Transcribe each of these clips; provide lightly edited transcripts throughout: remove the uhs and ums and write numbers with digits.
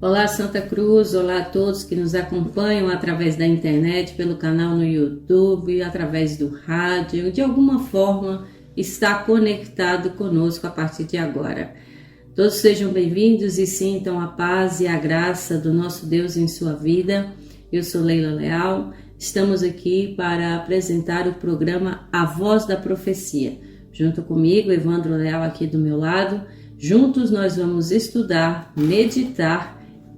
Olá Santa Cruz, olá a todos que nos acompanham através da internet, pelo canal no YouTube, através do rádio, de alguma forma está conectado conosco a partir de agora. Todos sejam bem-vindos e sintam a paz e a graça do nosso Deus em sua vida. Eu sou Leila Leal, estamos aqui para apresentar o programa A Voz da Profecia. Junto comigo, Evandro Leal aqui do meu lado, juntos nós vamos estudar, meditar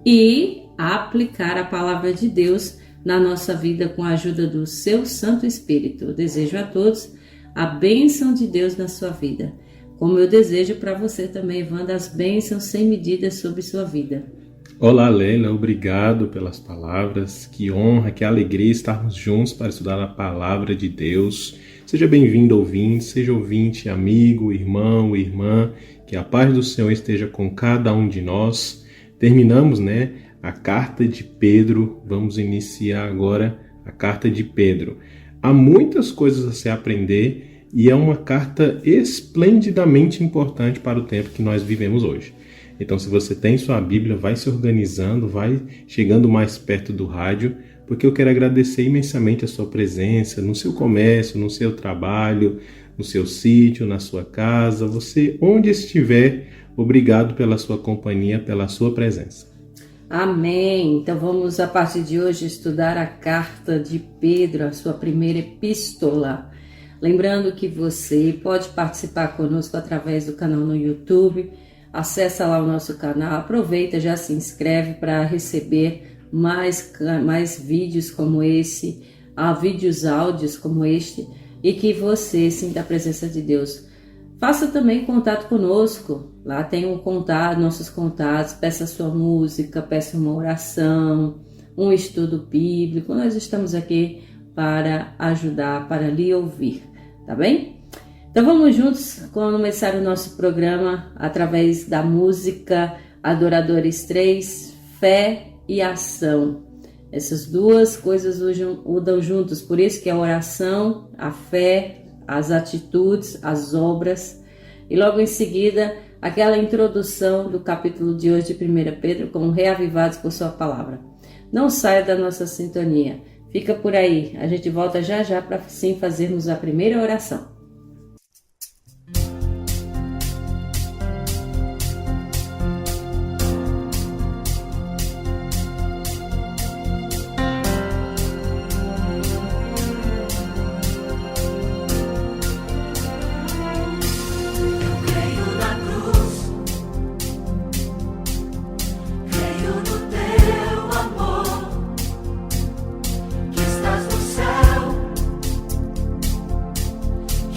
e aplicar a palavra de Deus na nossa vida com a ajuda do seu Santo Espírito. Eu desejo a todos a bênção de Deus na sua vida, como eu desejo para você também, Evandro, as bênçãos sem medida sobre sua vida. Olá, Leila, obrigado pelas palavras, que honra, que alegria estarmos juntos para estudar a palavra de Deus. Seja bem-vindo, ouvinte, seja ouvinte, amigo, irmão, irmã, que a paz do Senhor esteja com cada um de nós. Terminamos, a carta de Pedro, vamos iniciar agora a carta de Pedro. Há muitas coisas a se aprender e é uma carta esplendidamente importante para o tempo que nós vivemos hoje. Então, se você tem sua Bíblia, vai se organizando, vai chegando mais perto do rádio, porque eu quero agradecer imensamente a sua presença no seu comércio, no seu trabalho, no seu sítio, na sua casa, você onde estiver. Obrigado pela sua companhia, pela sua presença. Amém! Então vamos a partir de hoje estudar a carta de Pedro, a sua primeira epístola. Lembrando que você pode participar conosco através do canal no YouTube, acessa lá o nosso canal, aproveita, já se inscreve para receber mais vídeos como esse, áudios como este, e que você sinta a presença de Deus. Faça também contato conosco, lá tem nossos contatos, peça sua música, peça uma oração, um estudo bíblico, nós estamos aqui para ajudar, para lhe ouvir, tá bem? Então vamos juntos começar o nosso programa através da música Adoradores 3, Fé e Ação. Essas duas coisas andam juntos, por isso que a oração, a fé, as atitudes, as obras, e logo em seguida aquela introdução do capítulo de hoje de 1 Pedro, como reavivados por sua palavra. Não saia da nossa sintonia, fica por aí, a gente volta já para sim fazermos a primeira oração. Que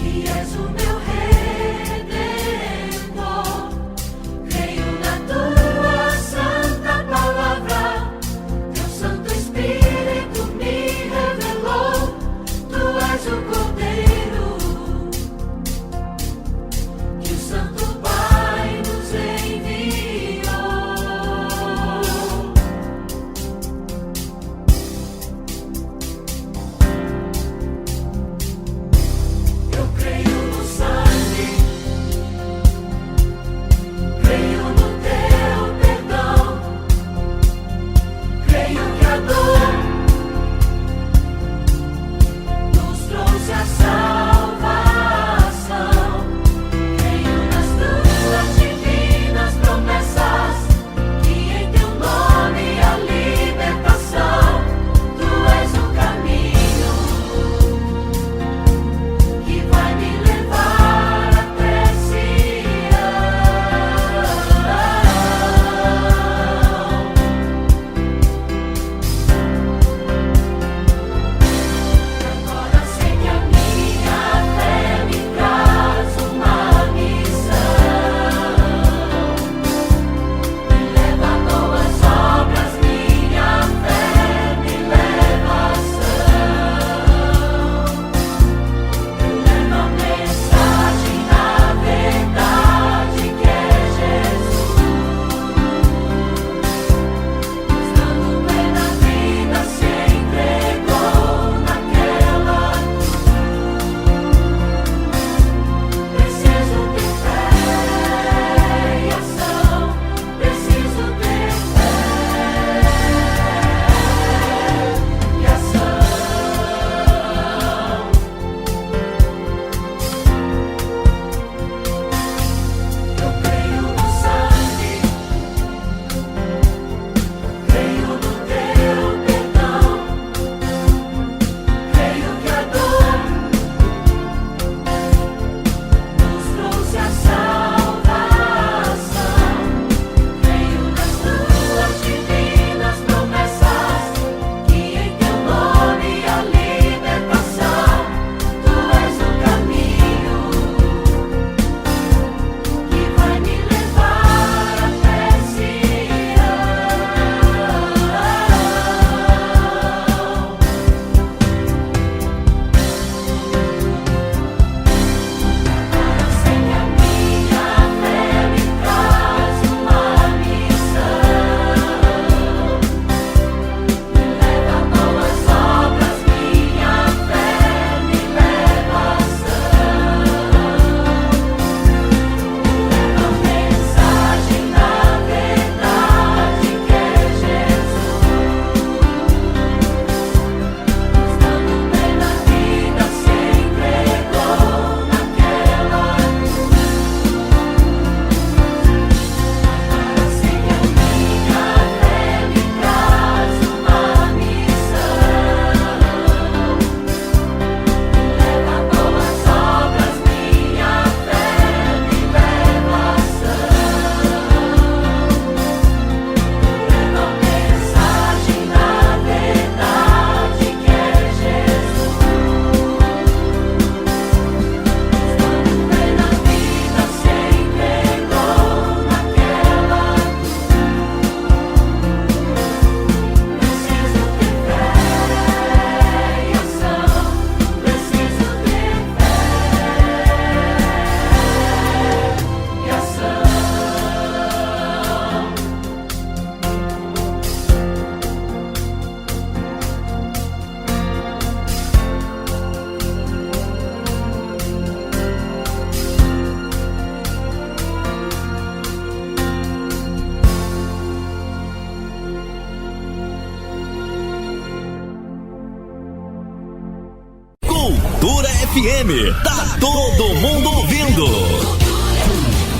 Cultura FM. Tá todo mundo ouvindo.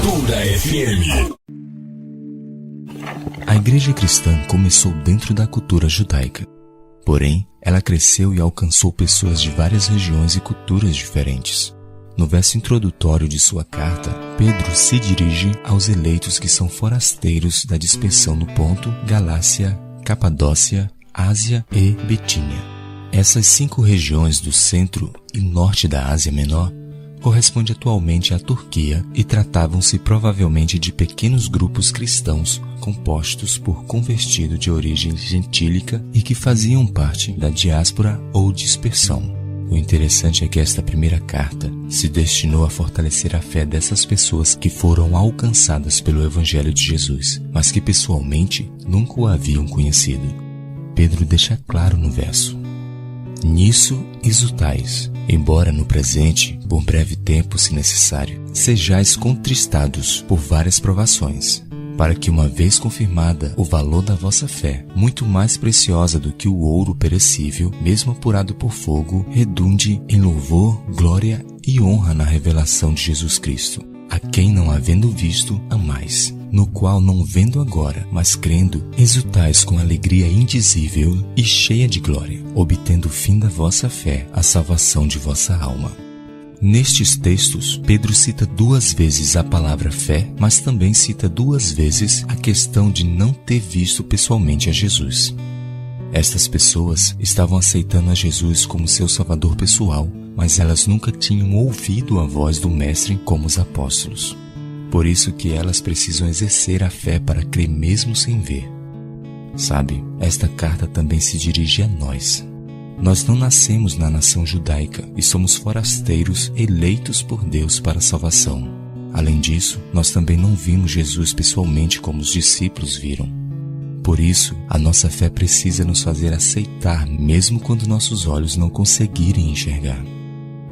Cultura FM. A igreja cristã começou dentro da cultura judaica. Porém, ela cresceu e alcançou pessoas de várias regiões e culturas diferentes. No verso introdutório de sua carta, Pedro se dirige aos eleitos que são forasteiros da dispersão no Ponto, Galácia, Capadócia, Ásia e Betínia. Essas 5 regiões do centro e norte da Ásia Menor correspondem atualmente à Turquia e tratavam-se provavelmente de pequenos grupos cristãos compostos por convertidos de origem gentílica e que faziam parte da diáspora ou dispersão. O interessante é que esta primeira carta se destinou a fortalecer a fé dessas pessoas que foram alcançadas pelo Evangelho de Jesus, mas que pessoalmente nunca o haviam conhecido. Pedro deixa claro no verso: nisso exultais, embora no presente, por breve tempo se necessário, sejais contristados por várias provações, para que uma vez confirmada o valor da vossa fé, muito mais preciosa do que o ouro perecível, mesmo apurado por fogo, redunde em louvor, glória e honra na revelação de Jesus Cristo, a quem não havendo visto, amais, no qual não vendo agora, mas crendo, exultais com alegria indizível e cheia de glória, obtendo o fim da vossa fé, a salvação de vossa alma. Nestes textos, Pedro cita 2 vezes a palavra fé, mas também cita 2 vezes a questão de não ter visto pessoalmente a Jesus. Estas pessoas estavam aceitando a Jesus como seu salvador pessoal, mas elas nunca tinham ouvido a voz do Mestre como os apóstolos. Por isso que elas precisam exercer a fé para crer mesmo sem ver. Sabe, esta carta também se dirige a nós. Nós não nascemos na nação judaica e somos forasteiros eleitos por Deus para a salvação. Além disso, nós também não vimos Jesus pessoalmente como os discípulos viram. Por isso, a nossa fé precisa nos fazer aceitar mesmo quando nossos olhos não conseguirem enxergar.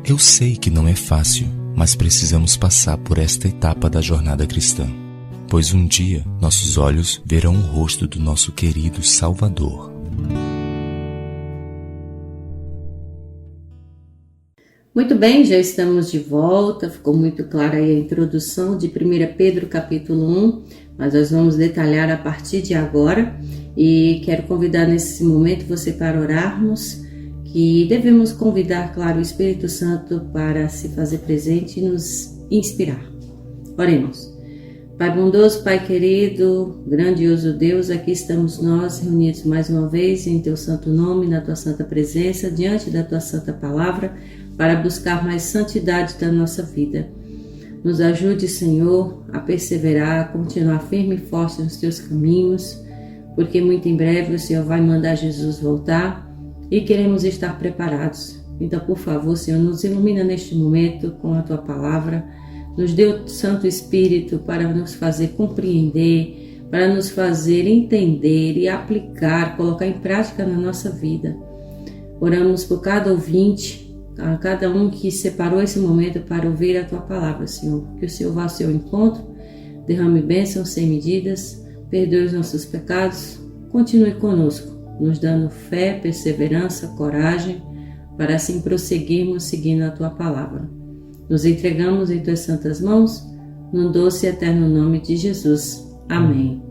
Eu sei que não é fácil, mas precisamos passar por esta etapa da jornada cristã, pois um dia nossos olhos verão o rosto do nosso querido Salvador. Muito bem, já estamos de volta, ficou muito clara aí a introdução de 1 Pedro capítulo 1, mas nós vamos detalhar a partir de agora e quero convidar nesse momento você para orarmos, que devemos convidar, claro, o Espírito Santo para se fazer presente e nos inspirar. Oremos. Pai bondoso, Pai querido, grandioso Deus, aqui estamos nós reunidos mais uma vez em Teu santo nome, na Tua santa presença, diante da Tua santa palavra, para buscar mais santidade da nossa vida. Nos ajude, Senhor, a perseverar, a continuar firme e forte nos Teus caminhos, porque muito em breve o Senhor vai mandar Jesus voltar e queremos estar preparados. Então, por favor, Senhor, nos ilumina neste momento com a Tua palavra, nos dê o Santo Espírito para nos fazer compreender, para nos fazer entender e aplicar, colocar em prática na nossa vida. Oramos por cada ouvinte, a cada um que separou esse momento para ouvir a Tua palavra, Senhor. Que o Senhor vá ao seu encontro, derrame bênçãos sem medidas, perdoe os nossos pecados, continue conosco, nos dando fé, perseverança, coragem, para assim prosseguirmos seguindo a Tua palavra. Nos entregamos em Tuas santas mãos, no doce e eterno nome de Jesus. Amém.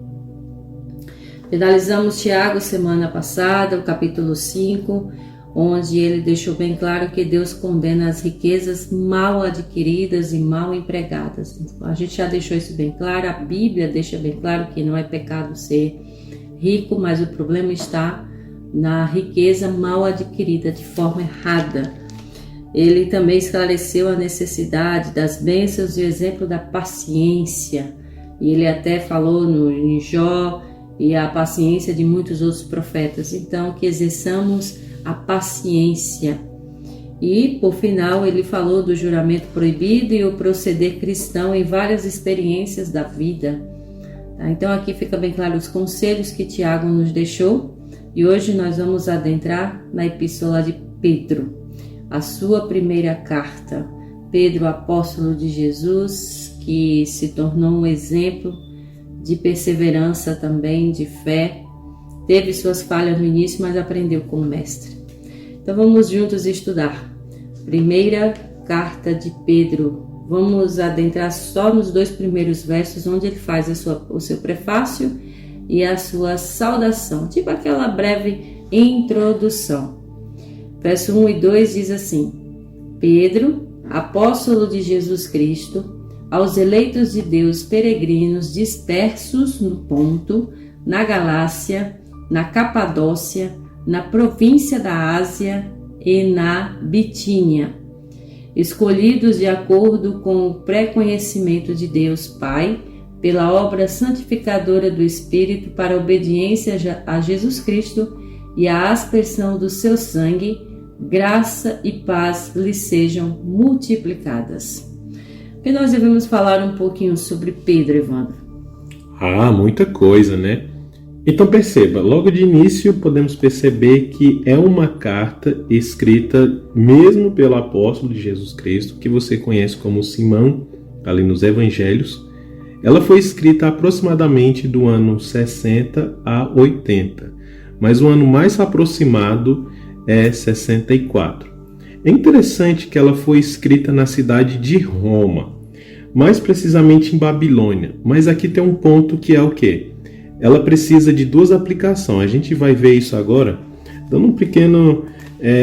Finalizamos Tiago semana passada, o capítulo 5, onde ele deixou bem claro que Deus condena as riquezas mal adquiridas e mal empregadas. A gente já deixou isso bem claro, a Bíblia deixa bem claro que não é pecado ser rico, mas o problema está na riqueza mal adquirida de forma errada. Ele também esclareceu a necessidade das bênçãos e o exemplo da paciência. E ele até falou em Jó e a paciência de muitos outros profetas. Então, que exerçamos a paciência. E, por final, ele falou do juramento proibido e o proceder cristão em várias experiências da vida. Então, aqui fica bem claro os conselhos que Tiago nos deixou. E hoje nós vamos adentrar na Epístola de Pedro, a sua primeira carta. Pedro, apóstolo de Jesus, que se tornou um exemplo de perseverança também, de fé. Teve suas falhas no início, mas aprendeu com o mestre. Então vamos juntos estudar. Primeira carta de Pedro. Vamos adentrar só nos 2 primeiros versos, onde ele faz o seu prefácio e a sua saudação, tipo aquela breve introdução. Verso 1 e 2 diz assim: Pedro, apóstolo de Jesus Cristo, aos eleitos de Deus peregrinos dispersos no Ponto, na Galácia, na Capadócia, na província da Ásia e na Bitínia, escolhidos de acordo com o pré-conhecimento de Deus Pai, pela obra santificadora do Espírito para a obediência a Jesus Cristo e a aspersão do seu sangue, graça e paz lhes sejam multiplicadas. E nós devemos falar um pouquinho sobre Pedro, Evandro. Muita coisa, né? Então perceba, logo de início podemos perceber que é uma carta escrita mesmo pelo apóstolo de Jesus Cristo, que você conhece como Simão, ali nos Evangelhos. Ela foi escrita aproximadamente do ano 60 a 80, mas o ano mais aproximado é 64. É interessante que ela foi escrita na cidade de Roma, mais precisamente em Babilônia, mas aqui tem um ponto que é o quê? Ela precisa de 2 aplicações. A gente vai ver isso agora, dando um pequeno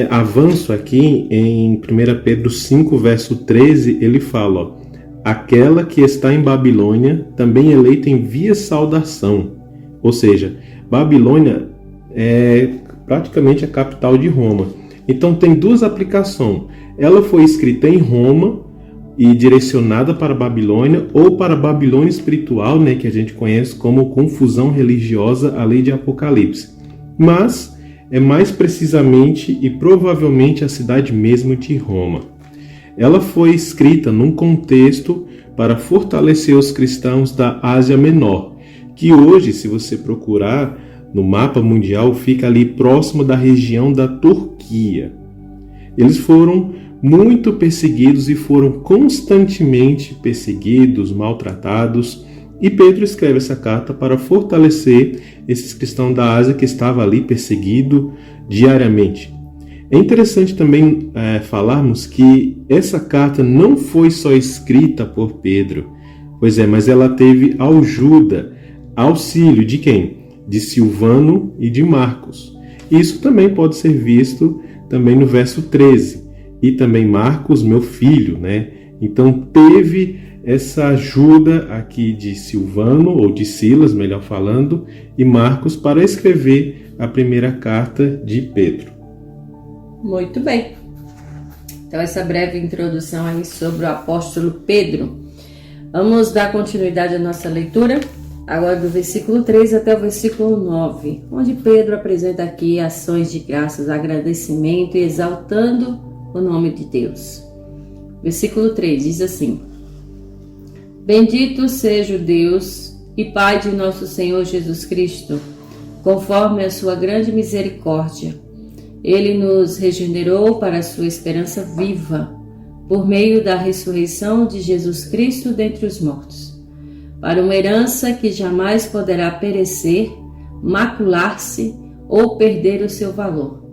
avanço aqui em 1 Pedro 5, verso 13, ele fala, aquela que está em Babilônia, também eleita envia saudação. Ou seja, Babilônia é praticamente a capital de Roma. Então tem 2 aplicações. Ela foi escrita em Roma e direcionada para a Babilônia, ou para a Babilônia espiritual, né, que a gente conhece como confusão religiosa, a lei de Apocalipse. Mas é mais precisamente e provavelmente a cidade mesmo de Roma. Ela foi escrita num contexto para fortalecer os cristãos da Ásia Menor, que hoje, se você procurar no mapa mundial, fica ali próximo da região da Turquia. Eles foram muito perseguidos e foram constantemente perseguidos, maltratados, e Pedro escreve essa carta para fortalecer esses cristãos da Ásia que estavam ali perseguidos diariamente. É interessante também falarmos que essa carta não foi só escrita por Pedro, mas ela teve ajuda, auxílio de quem? De Silvano e de Marcos. Isso também pode ser visto também no verso 13. E também Marcos, meu filho, né? Então teve essa ajuda aqui de Silvano, ou de Silas, melhor falando, e Marcos para escrever a primeira carta de Pedro. Muito bem. Então essa breve introdução aí sobre o apóstolo Pedro. Vamos dar continuidade à nossa leitura, agora do versículo 3 até o versículo 9, onde Pedro apresenta aqui ações de graças, agradecimento e exaltando o nome de Deus. Versículo 3 diz assim: Bendito seja o Deus e Pai de nosso Senhor Jesus Cristo, conforme a sua grande misericórdia. Ele nos regenerou para a sua esperança viva, por meio da ressurreição de Jesus Cristo dentre os mortos, para uma herança que jamais poderá perecer, macular-se ou perder o seu valor.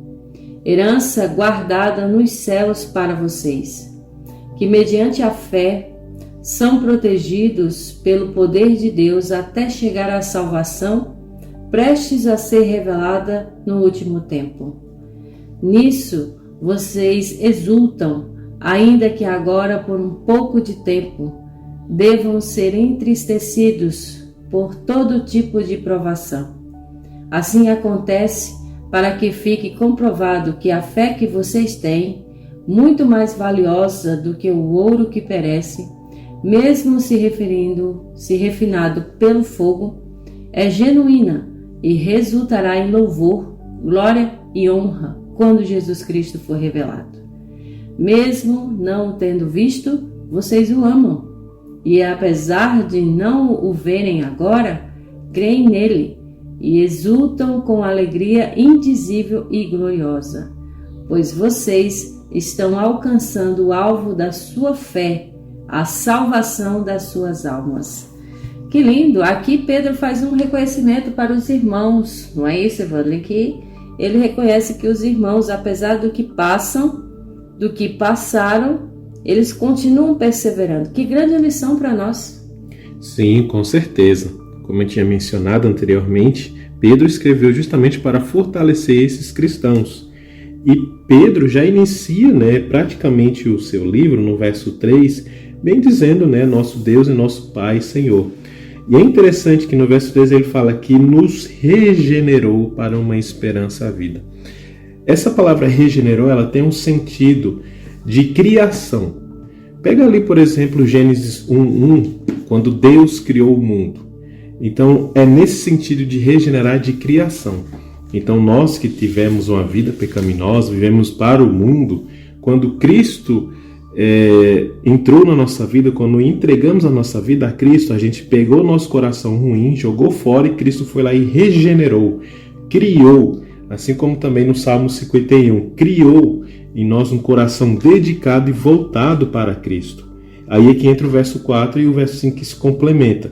Herança guardada nos céus para vocês, que mediante a fé são protegidos pelo poder de Deus até chegar à salvação, prestes a ser revelada no último tempo. Nisso vocês exultam, ainda que agora por um pouco de tempo devam ser entristecidos por todo tipo de provação. Assim acontece para que fique comprovado que a fé que vocês têm, muito mais valiosa do que o ouro que perece, mesmo se refinado pelo fogo, é genuína e resultará em louvor, glória e honra quando Jesus Cristo for revelado. Mesmo não o tendo visto, vocês o amam, e apesar de não o verem agora, creem nele e exultam com alegria indizível e gloriosa, pois vocês estão alcançando o alvo da sua fé, a salvação das suas almas. Que lindo! Aqui Pedro faz um reconhecimento para os irmãos, não é isso, Evandro? Que ele reconhece que os irmãos, apesar do que passam, do que passaram, eles continuam perseverando. Que grande lição para nós. Sim, com certeza. Como eu tinha mencionado anteriormente, Pedro escreveu justamente para fortalecer esses cristãos. E Pedro já inicia, praticamente o seu livro, no verso 3, bem dizendo, nosso Deus e nosso Pai, Senhor. E é interessante que no verso 3 ele fala que nos regenerou para uma esperança à vida. Essa palavra regenerou, ela tem um sentido de criação. Pega ali, por exemplo, Gênesis 1:1, quando Deus criou o mundo. Então, é nesse sentido de regenerar, de criação. Então, nós que tivemos uma vida pecaminosa, vivemos para o mundo, quando Cristo entrou na nossa vida, quando entregamos a nossa vida a Cristo, a gente pegou o nosso coração ruim, jogou fora e Cristo foi lá e regenerou, criou, assim como também no Salmo 51, criou em nós um coração dedicado e voltado para Cristo. Aí é que entra o verso 4 e o verso 5 que se complementa,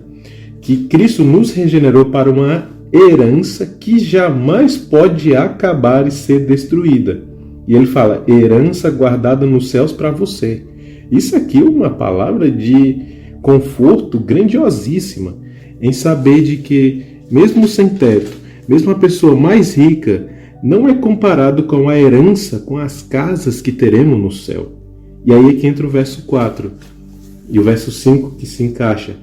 que Cristo nos regenerou para uma herança que jamais pode acabar e ser destruída. E ele fala, herança guardada nos céus para você. Isso aqui é uma palavra de conforto grandiosíssima, em saber de que, mesmo sem teto, mesmo a pessoa mais rica, não é comparado com a herança, com as casas que teremos no céu. E aí é que entra o verso 4 e o verso 5 que se encaixa,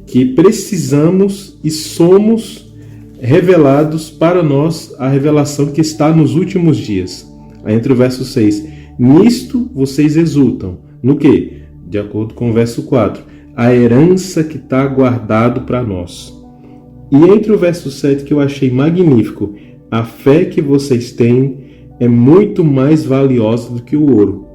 que precisamos e somos revelados para nós a revelação que está nos últimos dias. Aí entra o verso 6. Nisto vocês exultam. No quê? De acordo com o verso 4. A herança que está guardado para nós. E entre o verso 7 que eu achei magnífico. A fé que vocês têm é muito mais valiosa do que o ouro.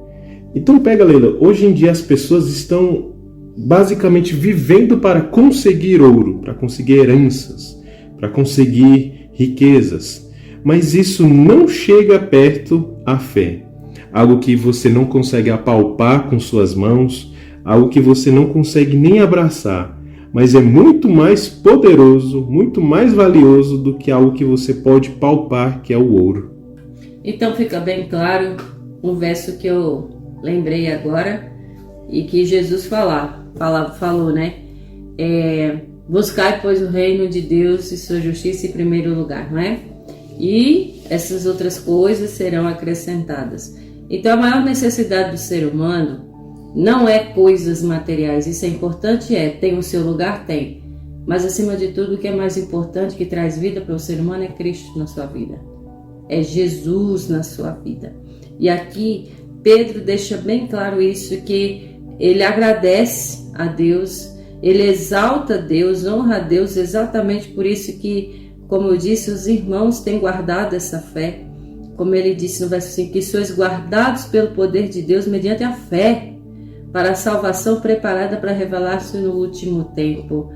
Então pega, Leila. Hoje em dia as pessoas estão basicamente vivendo para conseguir ouro, para conseguir heranças, para conseguir riquezas. Mas isso não chega perto à fé. Algo que você não consegue apalpar com suas mãos, algo que você não consegue nem abraçar, mas é muito mais poderoso, muito mais valioso do que algo que você pode palpar, que é o ouro. Então fica bem claro um verso que eu lembrei agora e que Jesus falou, buscai, pois, o reino de Deus e sua justiça em primeiro lugar, não é? E essas outras coisas serão acrescentadas. Então a maior necessidade do ser humano não é coisas materiais. Isso é importante, tem o seu lugar, tem. Mas acima de tudo, o que é mais importante, que traz vida para o ser humano, é Cristo na sua vida. É Jesus na sua vida. E aqui Pedro deixa bem claro isso, que ele agradece a Deus, ele exalta a Deus, honra a Deus, exatamente por isso que, como eu disse, os irmãos têm guardado essa fé. Como ele disse no verso 5, que sois guardados pelo poder de Deus mediante a fé, para a salvação preparada para revelar-se no último tempo.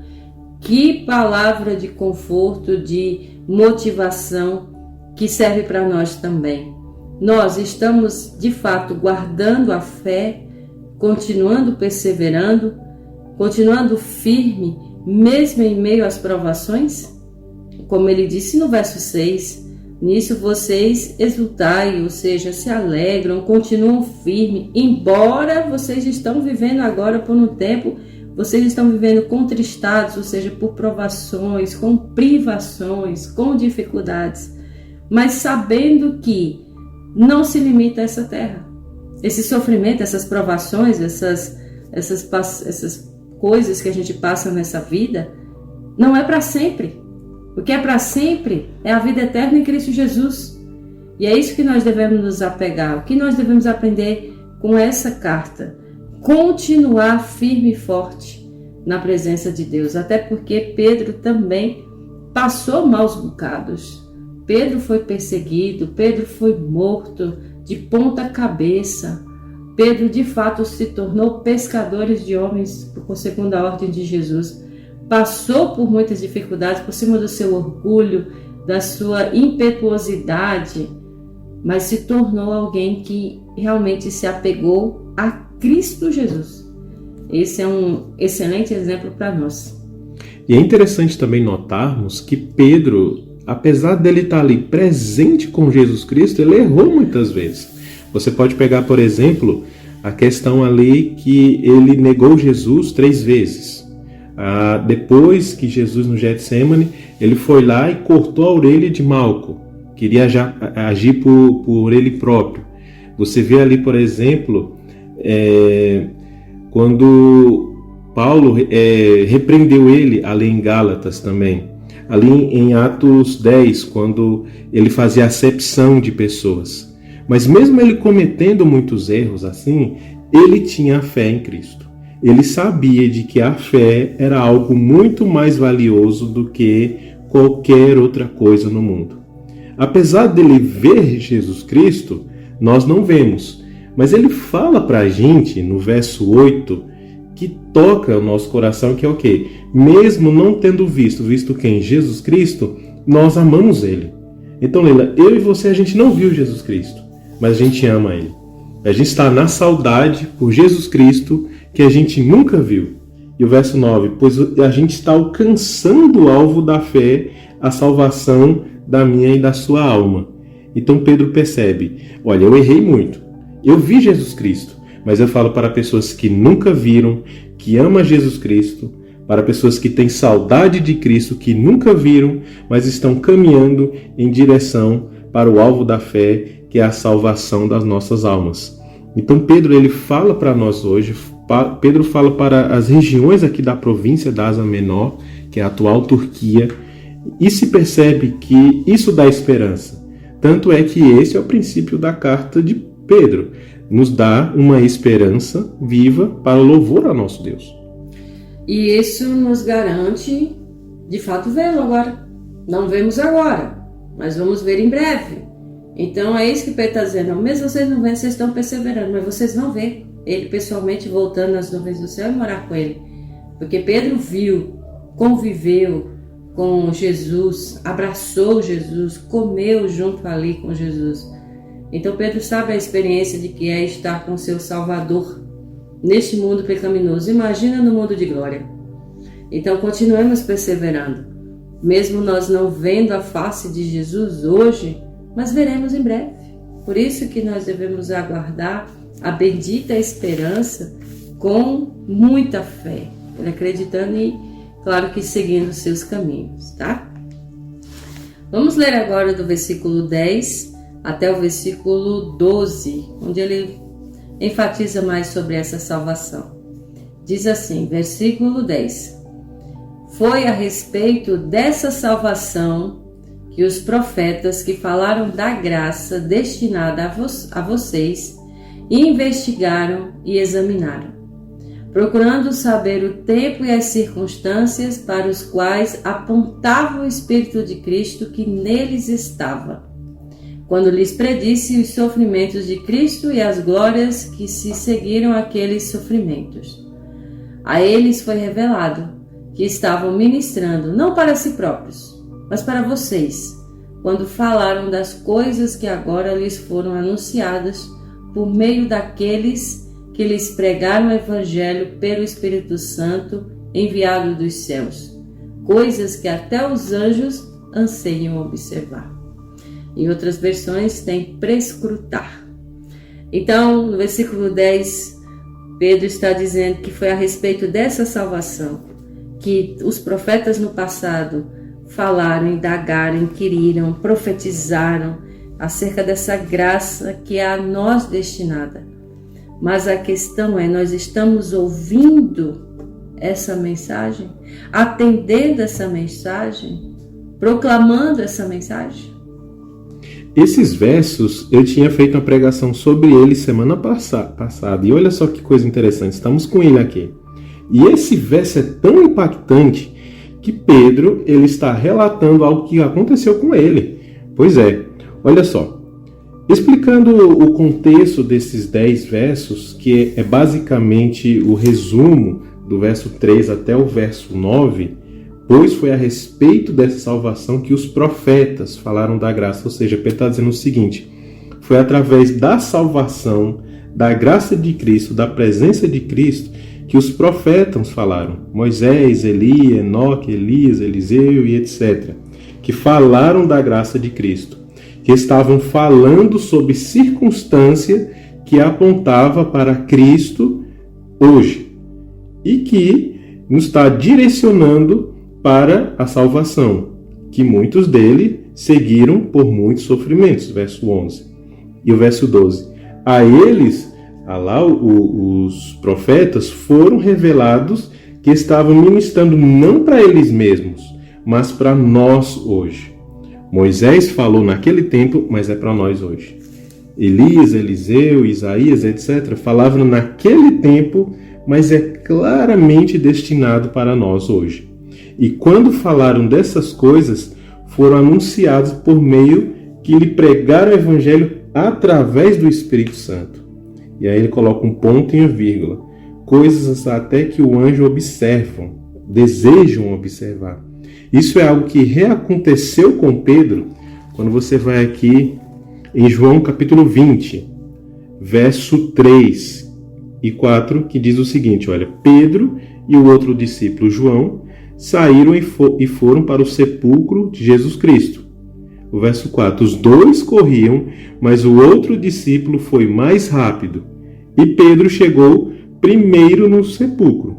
Que palavra de conforto, de motivação, que serve para nós também. Nós estamos, de fato, guardando a fé, continuando perseverando, continuando firme, mesmo em meio às provações? Como ele disse no verso 6, nisso vocês exultai, ou seja, se alegram, continuam firmes, embora vocês estão vivendo agora por um tempo, vocês estão vivendo contristados, ou seja, por provações, com privações, com dificuldades, mas sabendo que não se limita a essa terra. Esse sofrimento, essas provações, essas coisas que a gente passa nessa vida, não é para sempre. O que é para sempre é a vida eterna em Cristo Jesus. E é isso que nós devemos nos apegar. O que nós devemos aprender com essa carta? Continuar firme e forte na presença de Deus. Até porque Pedro também passou maus bocados. Pedro foi perseguido, Pedro foi morto de ponta cabeça. Pedro de fato se tornou pescadores de homens por segunda ordem de Jesus. Passou por muitas dificuldades, por cima do seu orgulho, da sua impetuosidade, mas se tornou alguém que realmente se apegou a Cristo Jesus. Esse é um excelente exemplo para nós. E é interessante também notarmos que Pedro, apesar dele estar ali presente com Jesus Cristo, ele errou muitas vezes. Você pode pegar, por exemplo, a questão ali que ele negou Jesus 3 vezes. Depois que Jesus no Getsêmani, ele foi lá e cortou a orelha de Malco. Queria agir por ele próprio. Você vê ali, por exemplo, quando Paulo repreendeu ele, ali em Gálatas também. Ali em Atos 10, quando ele fazia acepção de pessoas. Mas mesmo ele cometendo muitos erros assim, ele tinha fé em Cristo. Ele sabia de que a fé era algo muito mais valioso do que qualquer outra coisa no mundo. Apesar dele ver Jesus Cristo, nós não vemos. Mas ele fala para a gente, no verso 8, que toca o nosso coração, que é o quê? Mesmo não tendo visto quem? Jesus Cristo, nós amamos Ele. Então, Leila, eu e você, a gente não viu Jesus Cristo, mas a gente ama Ele. A gente está na saudade por Jesus Cristo, que a gente nunca viu. E o verso 9, pois a gente está alcançando o alvo da fé, a salvação da minha e da sua alma. Então Pedro percebe, olha, eu errei muito. Eu vi Jesus Cristo, mas eu falo para pessoas que nunca viram, que amam Jesus Cristo, para pessoas que têm saudade de Cristo, que nunca viram, mas estão caminhando em direção para o alvo da fé, que é a salvação das nossas almas. Então Pedro, ele fala para nós hoje, Pedro fala para as regiões aqui da província da Ásia Menor, que é a atual Turquia, e se percebe que isso dá esperança. Tanto é que esse é o princípio da carta de Pedro, nos dá uma esperança viva para o louvor ao nosso Deus. E isso nos garante, de fato, vê-lo agora. Não vemos agora, mas vamos ver em breve. Então é isso que Pedro está dizendo. Mesmo vocês não vendo, vocês estão perseverando, mas vocês vão ver ele pessoalmente voltando nas nuvens do céu e morar com ele. Porque Pedro viu, conviveu com Jesus, abraçou Jesus, comeu junto ali com Jesus. Então Pedro sabe a experiência de que é estar com seu Salvador neste mundo pecaminoso. Imagina no mundo de glória. Então continuemos perseverando. Mesmo nós não vendo a face de Jesus hoje, mas veremos em breve. Por isso que nós devemos aguardar a bendita esperança com muita fé, acreditando e, claro que seguindo os seus caminhos, tá? Vamos ler agora do versículo 10 até o versículo 12, onde ele enfatiza mais sobre essa salvação. Diz assim, versículo 10: Foi a respeito dessa salvação que os profetas que falaram da graça destinada a vocês investigaram e examinaram, procurando saber o tempo e as circunstâncias para os quais apontava o Espírito de Cristo que neles estava, quando lhes predisse os sofrimentos de Cristo e as glórias que se seguiram àqueles sofrimentos. A eles foi revelado que estavam ministrando não para si próprios, mas para vocês, quando falaram das coisas que agora lhes foram anunciadas por meio daqueles que lhes pregaram o Evangelho pelo Espírito Santo enviado dos céus, coisas que até os anjos anseiam observar. Em outras versões tem prescrutar. Então, no versículo 10, Pedro está dizendo que foi a respeito dessa salvação que os profetas no passado falaram, indagaram, inquiriram, profetizaram acerca dessa graça que é a nós destinada. Mas a questão é, nós estamos ouvindo essa mensagem, atendendo essa mensagem, proclamando essa mensagem? Esses versos, eu tinha feito uma pregação sobre eles semana passada. E olha só que coisa interessante, estamos com ele aqui. E esse verso é tão impactante que Pedro, ele está relatando algo que aconteceu com ele. Pois é, olha só. Explicando o contexto desses 10 versos, que é basicamente o resumo do verso 3 até o verso 9, pois foi a respeito dessa salvação que os profetas falaram da graça. Ou seja, Pedro está dizendo o seguinte: foi através da salvação, da graça de Cristo, da presença de Cristo, que os profetas falaram. Moisés, Elias, Enoque, Elias, Eliseu e etc. Que falaram da graça de Cristo. que estavam falando sobre circunstância que apontava para Cristo hoje e que nos está direcionando para a salvação, que muitos dele seguiram por muitos sofrimentos, verso 11. E o verso 12. A eles, os profetas, foram revelados que estavam ministrando não para eles mesmos, mas para nós hoje. Moisés falou naquele tempo, mas é para nós hoje. Elias, Eliseu, Isaías, etc., falavam naquele tempo, mas é claramente destinado para nós hoje. E quando falaram dessas coisas, foram anunciados por meio que lhe pregaram o evangelho através do Espírito Santo. E aí ele coloca um ponto e uma vírgula. Coisas até que o anjo observam, desejam observar. Isso é algo que reaconteceu com Pedro, quando você vai aqui em João capítulo 20, verso 3 e 4, que diz o seguinte, olha, Pedro e o outro discípulo João saíram e foram para o sepulcro de Jesus Cristo. O verso 4, os dois corriam, mas o outro discípulo foi mais rápido, e Pedro chegou primeiro no sepulcro.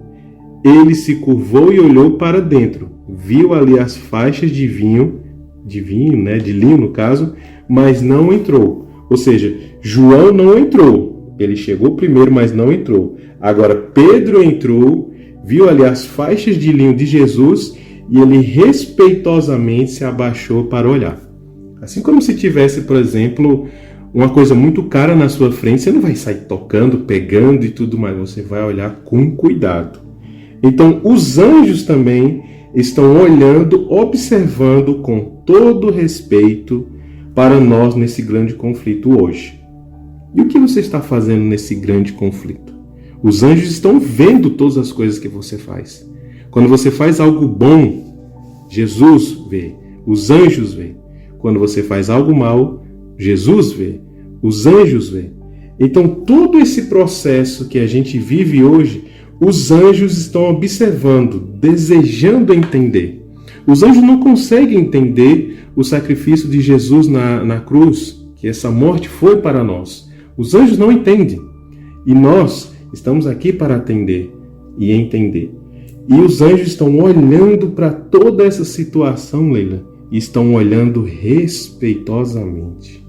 Ele se curvou e olhou para dentro, viu ali as faixas de linho, de linho no caso, mas não entrou. Ou seja, João não entrou. Ele chegou primeiro, mas não entrou. Agora Pedro entrou, viu ali as faixas de linho de Jesus e ele respeitosamente se abaixou para olhar. Assim como se tivesse, por exemplo, uma coisa muito cara na sua frente, você não vai sair tocando, pegando e tudo mais, você vai olhar com cuidado. Então, os anjos também estão olhando, observando com todo respeito para nós nesse grande conflito hoje. E o que você está fazendo nesse grande conflito? Os anjos estão vendo todas as coisas que você faz. Quando você faz algo bom, Jesus vê, os anjos vê. Quando você faz algo mal, Jesus vê, os anjos vê. Então, todo esse processo que a gente vive hoje, os anjos estão observando, desejando entender. Os anjos não conseguem entender o sacrifício de Jesus na cruz, que essa morte foi para nós. Os anjos não entendem. E nós estamos aqui para atender e entender. E os anjos estão olhando para toda essa situação, Leila, e estão olhando respeitosamente.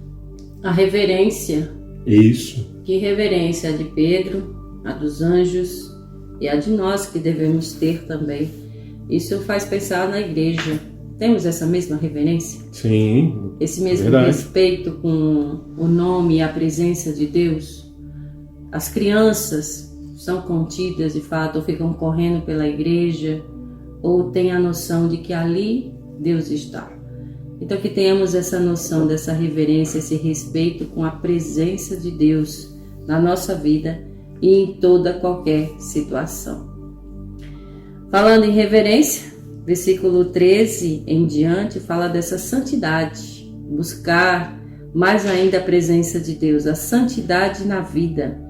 A reverência. Isso. Que reverência a de Pedro, a dos anjos e a de nós que devemos ter também. Isso faz pensar na igreja. Temos essa mesma reverência? Sim. Esse mesmo verdade. respeito com o nome e a presença de Deus? As crianças são contidas de fato, ou ficam correndo pela igreja, ou têm a noção de que ali Deus está. Então que tenhamos essa noção dessa reverência, esse respeito com a presença de Deus na nossa vida e em toda qualquer situação. Falando em reverência, versículo 13 em diante fala dessa santidade, buscar mais ainda a presença de Deus, a santidade na vida.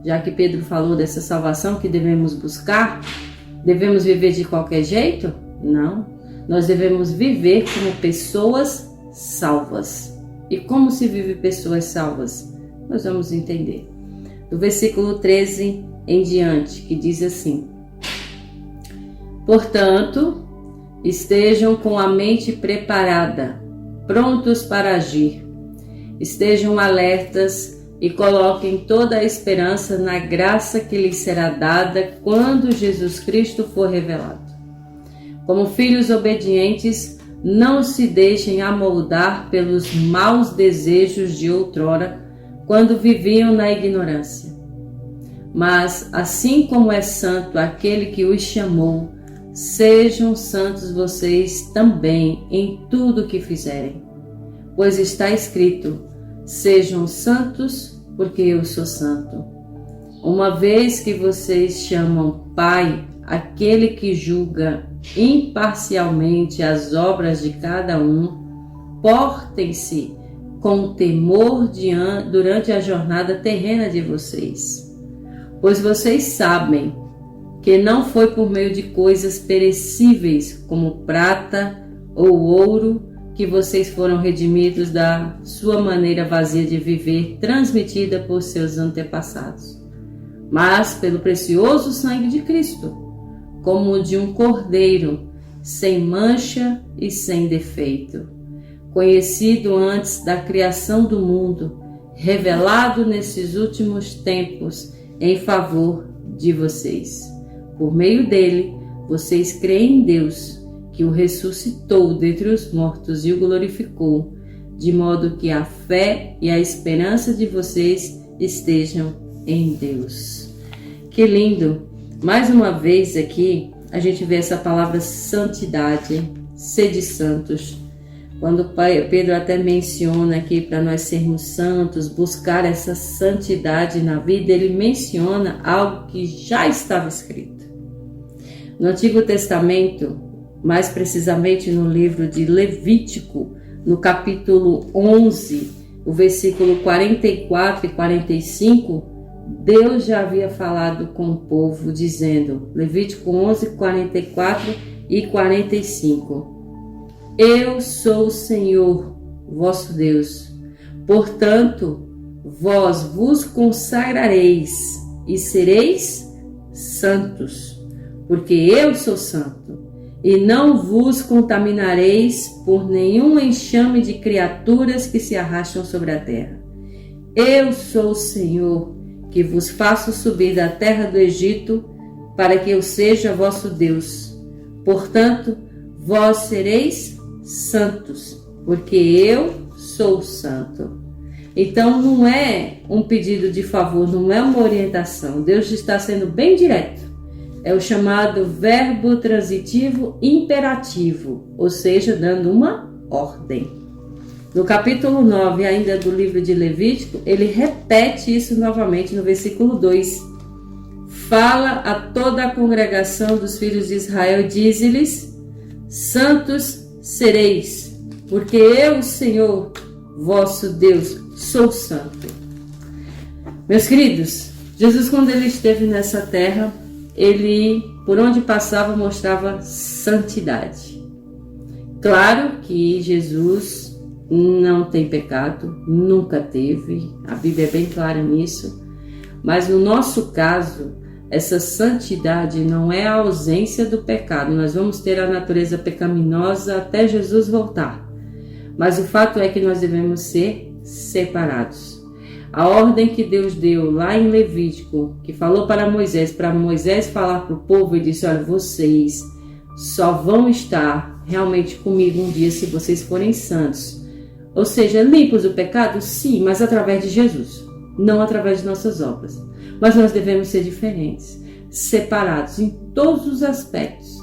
Já que Pedro falou dessa salvação que devemos buscar, devemos viver de qualquer jeito? Não. Nós devemos viver como pessoas salvas. E como se vive pessoas salvas? Nós vamos entender. Do versículo 13 em diante, que diz assim: portanto, estejam com a mente preparada, prontos para agir. Estejam alertas e coloquem toda a esperança na graça que lhes será dada quando Jesus Cristo for revelado. Como filhos obedientes, não se deixem amoldar pelos maus desejos de outrora, quando viviam na ignorância. Mas, assim como é santo aquele que os chamou, sejam santos vocês também em tudo o que fizerem. Pois está escrito: sejam santos, porque eu sou santo. Uma vez que vocês chamam Pai aquele que julga imparcialmente as obras de cada um, portem-se com temor durante a jornada terrena de vocês. Pois vocês sabem que não foi por meio de coisas perecíveis como prata ou ouro, que vocês foram redimidos da sua maneira vazia de viver, transmitida por seus antepassados, mas pelo precioso sangue de Cristo, como o de um cordeiro, sem mancha e sem defeito, conhecido antes da criação do mundo, revelado nesses últimos tempos em favor de vocês. Por meio dele, vocês creem em Deus, que o ressuscitou dentre os mortos e o glorificou, de modo que a fé e a esperança de vocês estejam em Deus. Que lindo! Mais uma vez aqui, a gente vê essa palavra santidade, sede santos. Quando Pedro até menciona aqui para nós sermos santos, buscar essa santidade na vida, ele menciona algo que já estava escrito. No Antigo Testamento, mais precisamente no livro de Levítico, no capítulo 11, o versículo 44 e 45, Deus já havia falado com o povo, dizendo, Levítico 11, 44 e 45, Eu sou o Senhor, vosso Deus, portanto, vós vos consagrareis e sereis santos, porque eu sou santo. E não vos contaminareis por nenhum enxame de criaturas que se arrastam sobre a terra. Eu sou o Senhor, que vos faço subir da terra do Egito, para que eu seja vosso Deus. Portanto, vós sereis santos, porque eu sou santo. Então, não é um pedido de favor, não é uma orientação. Deus está sendo bem direto. É o chamado verbo transitivo imperativo, ou seja, dando uma ordem. No capítulo 9, ainda do livro de Levítico, ele repete isso novamente no versículo 2. Fala a toda a congregação dos filhos de Israel e diz-lhes, santos sereis, porque eu, Senhor, vosso Deus, sou santo. Meus queridos, Jesus, quando ele esteve nessa terra, ele, por onde passava, mostrava santidade. Claro que Jesus não tem pecado, nunca teve, a Bíblia é bem clara nisso, mas no nosso caso, essa santidade não é a ausência do pecado. Nós vamos ter a natureza pecaminosa até Jesus voltar, mas o fato é que nós devemos ser separados. A ordem que Deus deu lá em Levítico, que falou para Moisés falar para o povo, ele disse, olha, vocês só vão estar realmente comigo um dia se vocês forem santos. Ou seja, limpos do pecado? Sim, mas através de Jesus, não através de nossas obras. Mas nós devemos ser diferentes, separados em todos os aspectos.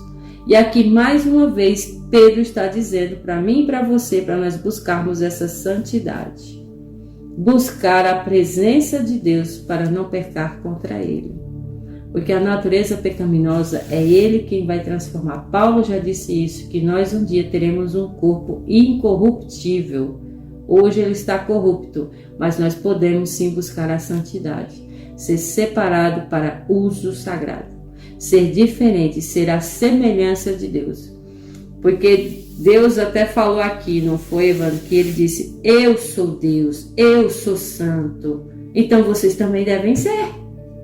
E aqui, mais uma vez, Pedro está dizendo para mim e para você, para nós buscarmos essa santidade. Buscar a presença de Deus para não pecar contra Ele. Porque a natureza pecaminosa é Ele quem vai transformar. Paulo já disse isso, que nós um dia teremos um corpo incorruptível. Hoje ele está corrupto, mas nós podemos sim buscar a santidade. Ser separado para uso sagrado. Ser diferente, ser a semelhança de Deus. Porque Deus até falou aqui, não foi, Evandro, que ele disse, eu sou Deus, eu sou santo. Então vocês também devem ser.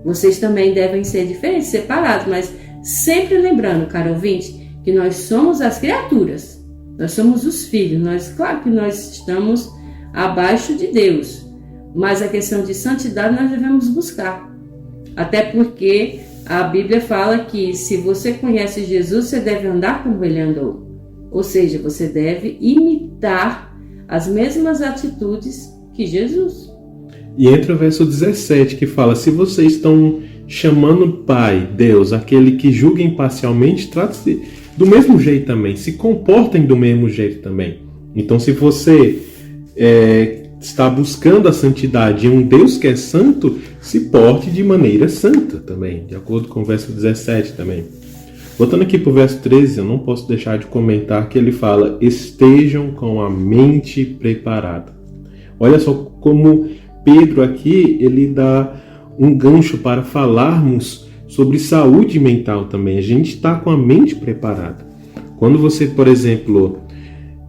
Vocês também devem ser diferentes, separados, mas sempre lembrando, caro ouvinte, que nós somos as criaturas. Nós somos os filhos. Claro que nós estamos abaixo de Deus, mas a questão de santidade nós devemos buscar. Até porque a Bíblia fala que se você conhece Jesus, você deve andar como ele andou. Ou seja, você deve imitar as mesmas atitudes que Jesus. E entra o verso 17 que fala, se vocês estão chamando Pai, Deus, aquele que julga imparcialmente, trate-se do mesmo jeito também, se comportem do mesmo jeito também. Então, se você está buscando a santidade em um Deus que é santo, se porte de maneira santa também, de acordo com o verso 17 também. Voltando aqui para o verso 13, eu não posso deixar de comentar que ele fala, estejam com a mente preparada. Olha só como Pedro aqui, ele dá um gancho para falarmos sobre saúde mental também. A gente está com a mente preparada. Quando você, por exemplo,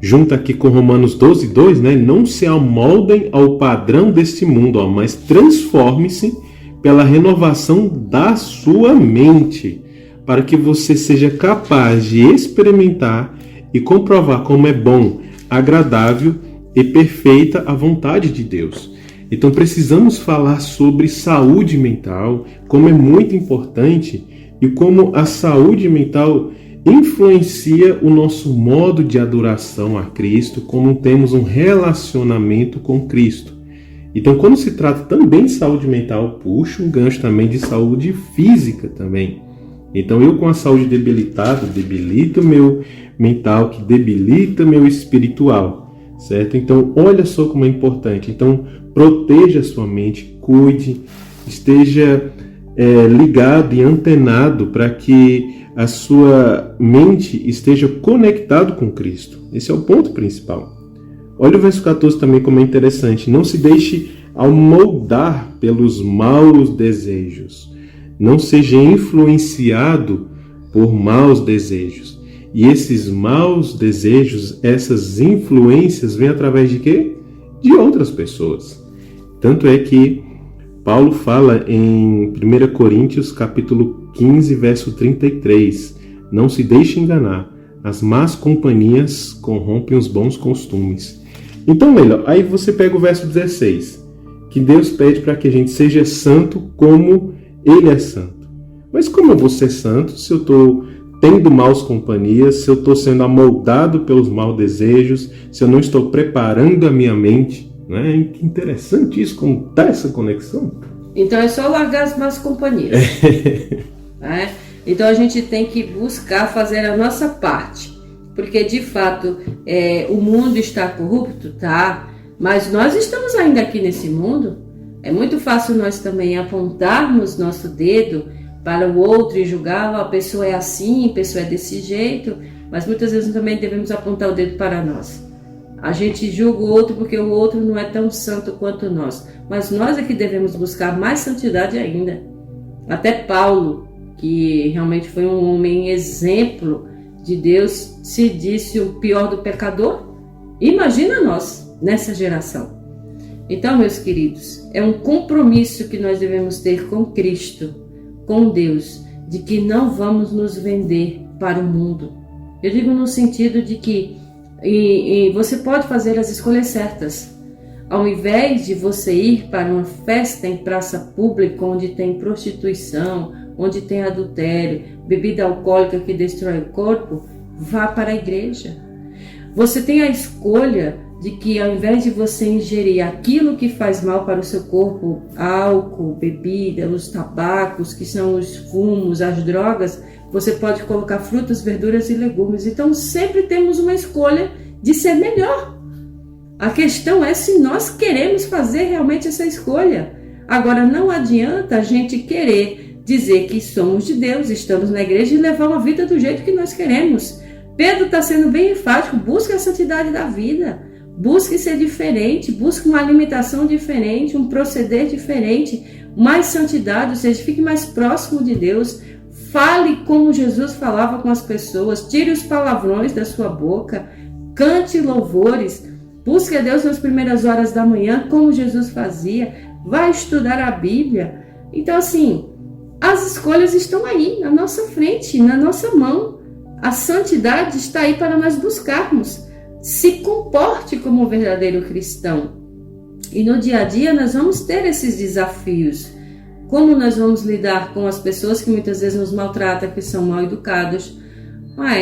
junta aqui com Romanos 12:2, né? Não se amoldem ao padrão deste mundo, mas transforme-se pela renovação da sua mente, para que você seja capaz de experimentar e comprovar como é bom, agradável e perfeita a vontade de Deus. Então precisamos falar sobre saúde mental, como é muito importante e como a saúde mental influencia o nosso modo de adoração a Cristo, como temos um relacionamento com Cristo. Então, quando se trata também de saúde mental, puxa um gancho também de saúde física também. Então, eu com a saúde debilitada, debilito meu mental, que debilita meu espiritual, certo? Então, olha só como é importante. Então, proteja a sua mente, cuide, esteja ligado e antenado para que a sua mente esteja conectado com Cristo. Esse é o ponto principal. Olha o verso 14 também como é interessante. Não se deixe amoldar pelos maus desejos. Não seja influenciado por maus desejos. E esses maus desejos, essas influências, vêm através de quê? De outras pessoas. Tanto é que Paulo fala em 1 Coríntios capítulo 15, verso 33. Não se deixe enganar. As más companhias corrompem os bons costumes. Então, melhor, aí você pega o verso 16, que Deus pede para que a gente seja santo como Ele é santo. Mas como eu vou ser santo se eu estou tendo maus companhias, se eu estou sendo amoldado pelos maus desejos, se eu não estou preparando a minha mente? Né? Interessante isso, como está essa conexão. Então é só largar as más companhias. Né? Então a gente tem que buscar fazer a nossa parte. Porque de fato o mundo está corrupto, tá? Mas nós estamos ainda aqui nesse mundo. É muito fácil nós também apontarmos nosso dedo para o outro e julgar, a pessoa é assim, a pessoa é desse jeito. Mas muitas vezes também devemos apontar o dedo para nós. A gente julga o outro porque o outro não é tão santo quanto nós. Mas nós é que devemos buscar mais santidade ainda. Até Paulo, que realmente foi um homem exemplo de Deus, se disse o pior do pecador. Imagina nós, nessa geração. Então, meus queridos, é um compromisso que nós devemos ter com Cristo, com Deus, de que não vamos nos vender para o mundo. Eu digo no sentido de que você pode fazer as escolhas certas. Ao invés de você ir para uma festa em praça pública onde tem prostituição, onde tem adultério, bebida alcoólica que destrói o corpo, vá para a igreja. Você tem a escolha de que ao invés de você ingerir aquilo que faz mal para o seu corpo, álcool, bebida, os tabacos, que são os fumos, as drogas, você pode colocar frutas, verduras e legumes. Então sempre temos uma escolha de ser melhor. A questão é se nós queremos fazer realmente essa escolha. Agora não adianta a gente querer dizer que somos de Deus, estamos na igreja e levar uma vida do jeito que nós queremos. Pedro está sendo bem enfático, busque a santidade da vida, busque ser diferente, busque uma alimentação diferente, um proceder diferente, mais santidade, ou seja, fique mais próximo de Deus, fale como Jesus falava com as pessoas, tire os palavrões da sua boca, cante louvores, busque a Deus nas primeiras horas da manhã, como Jesus fazia, vai estudar a Bíblia. Então assim, as escolhas estão aí, na nossa frente, na nossa mão. A santidade está aí para nós buscarmos. Se comporte como um verdadeiro cristão. E no dia a dia nós vamos ter esses desafios. Como nós vamos lidar com as pessoas que muitas vezes nos maltratam, que são mal educadas.